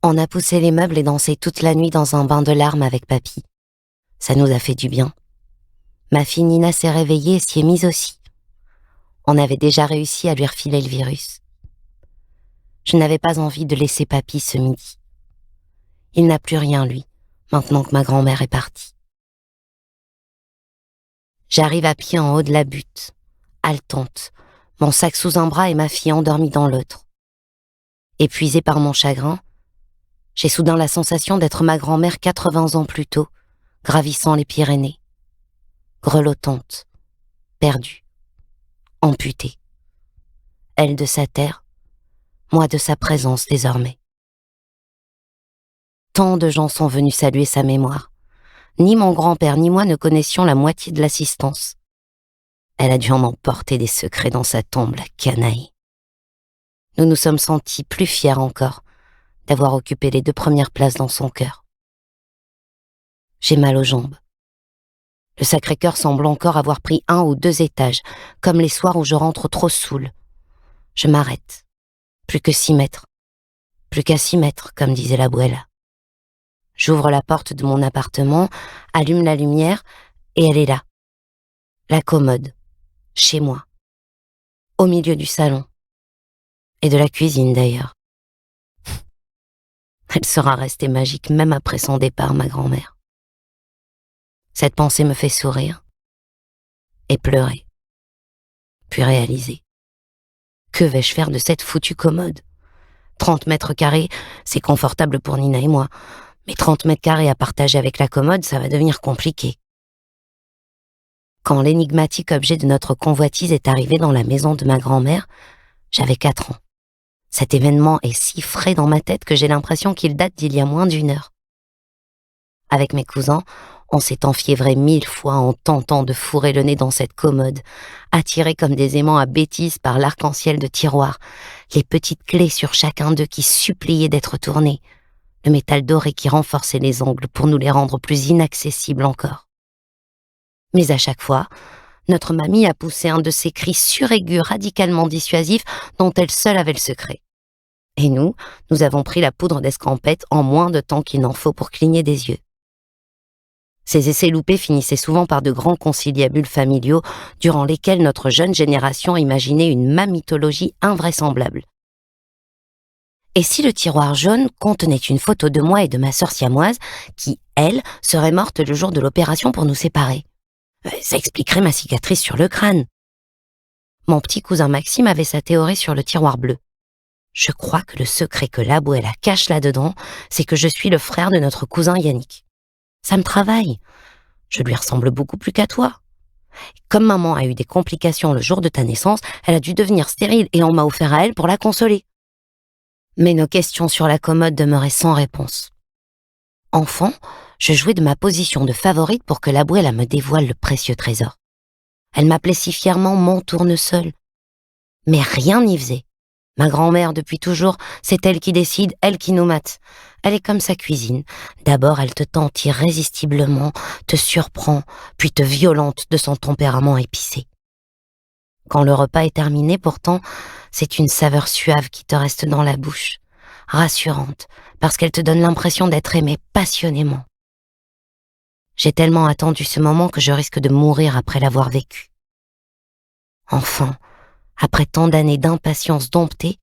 On a poussé les meubles et dansé toute la nuit dans un bain de larmes avec papy. Ça nous a fait du bien. Ma fille Nina s'est réveillée et s'y est mise aussi. On avait déjà réussi à lui refiler le virus. Je n'avais pas envie de laisser papy ce midi. Il n'a plus rien, lui, maintenant que ma grand-mère est partie. J'arrive à pied en haut de la butte, haletante, mon sac sous un bras et ma fille endormie dans l'autre. Épuisée par mon chagrin, j'ai soudain la sensation d'être ma grand-mère 80 ans plus tôt, gravissant les Pyrénées. Grelottante, perdue, amputée. Elle de sa terre, moi de sa présence désormais. Tant de gens sont venus saluer sa mémoire. Ni mon grand-père ni moi ne connaissions la moitié de l'assistance. Elle a dû en emporter des secrets dans sa tombe, la canaille. Nous nous sommes sentis plus fiers encore d'avoir occupé les 2 premières places dans son cœur. J'ai mal aux jambes. Le Sacré-Cœur semble encore avoir pris 1 ou 2 étages, comme les soirs où je rentre trop saoule. Je m'arrête. Plus que 6 mètres. Plus qu'à 6 mètres, comme disait l'abuela. J'ouvre la porte de mon appartement, allume la lumière, et elle est là. La commode. Chez moi. Au milieu du salon. Et de la cuisine d'ailleurs. Elle sera restée magique même après son départ, ma grand-mère. Cette pensée me fait sourire. Et pleurer. Puis réaliser. Que vais-je faire de cette foutue commode ? 30 mètres carrés, c'est confortable pour Nina et moi. Mais 30 mètres carrés à partager avec la commode, ça va devenir compliqué. Quand l'énigmatique objet de notre convoitise est arrivé dans la maison de ma grand-mère, j'avais 4 ans. Cet événement est si frais dans ma tête que j'ai l'impression qu'il date d'il y a moins d'1 heure. Avec mes cousins, on s'est enfiévrés 1000 fois en tentant de fourrer le nez dans cette commode, attirés comme des aimants à bêtises par l'arc-en-ciel de tiroirs, les petites clés sur chacun d'eux qui suppliaient d'être tournées, le métal doré qui renforçait les ongles pour nous les rendre plus inaccessibles encore. Mais à chaque fois, notre mamie a poussé un de ces cris suraigus radicalement dissuasifs dont elle seule avait le secret. Et nous avons pris la poudre d'escampette en moins de temps qu'il n'en faut pour cligner des yeux. Ces essais loupés finissaient souvent par de grands conciliabules familiaux durant lesquels notre jeune génération imaginait une mammitologie invraisemblable. Et si le tiroir jaune contenait une photo de moi et de ma sœur siamoise qui, elle, serait morte le jour de l'opération pour nous séparer ? Ça expliquerait ma cicatrice sur le crâne. Mon petit cousin Maxime avait sa théorie sur le tiroir bleu. Je crois que le secret que l'abuela cache là-dedans, c'est que je suis le frère de notre cousin Yannick. Ça me travaille. Je lui ressemble beaucoup plus qu'à toi. Comme maman a eu des complications le jour de ta naissance, elle a dû devenir stérile et on m'a offert à elle pour la consoler. Mais nos questions sur la commode demeuraient sans réponse. Enfant, je jouais de ma position de favorite pour que l'abuela me dévoile le précieux trésor. Elle m'appelait si fièrement mon tournesol. Mais rien n'y faisait. Ma grand-mère, depuis toujours, c'est elle qui décide, elle qui nous mate. Elle est comme sa cuisine. D'abord, elle te tente irrésistiblement, te surprend, puis te violente de son tempérament épicé. Quand le repas est terminé, pourtant, c'est une saveur suave qui te reste dans la bouche, rassurante, parce qu'elle te donne l'impression d'être aimé passionnément. J'ai tellement attendu ce moment que je risque de mourir après l'avoir vécu. Enfin, après tant d'années d'impatience domptée,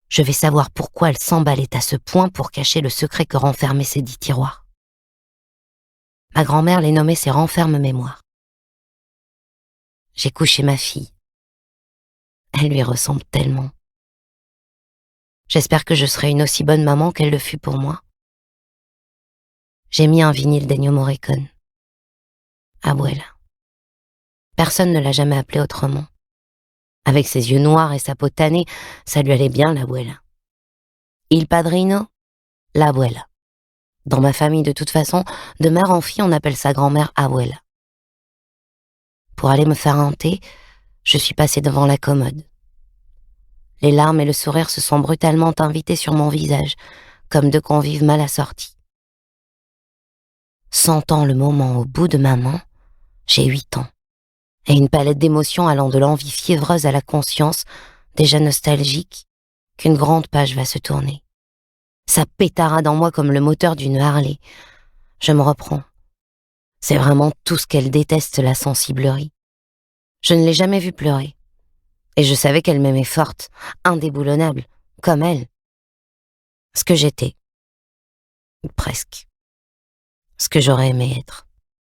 je vais savoir pourquoi elle s'emballait à ce point pour cacher le secret que renfermaient ces 10 tiroirs. Ma grand-mère les nommait ses renfermes-mémoires. J'ai couché ma fille. Elle lui ressemble tellement. J'espère que je serai une aussi bonne maman qu'elle le fut pour moi. J'ai mis un vinyle d'Ennio Morricone. Abuela. Personne ne l'a jamais appelé autrement. Avec ses yeux noirs et sa peau tannée, ça lui allait bien, l'abuela. Il padrino, l'abuela. Dans ma famille, de toute façon, de mère en fille, on appelle sa grand-mère abuela. Pour aller me faire un thé, je suis passée devant la commode. Les larmes et le sourire se sont brutalement invités sur mon visage, comme 2 convives mal assortis. Sentant le moment au bout de ma main, j'ai 8 ans. Et une palette d'émotions allant de l'envie fiévreuse à la conscience, déjà nostalgique, qu'une grande page va se tourner. Ça pétarade en moi comme le moteur d'une Harley. Je me reprends. C'est vraiment tout ce qu'elle déteste, la sensiblerie. Je ne l'ai jamais vue pleurer. Et je savais qu'elle m'aimait forte, indéboulonnable, comme elle. Ce que j'étais. Ou presque. Ce que j'aurais aimé être.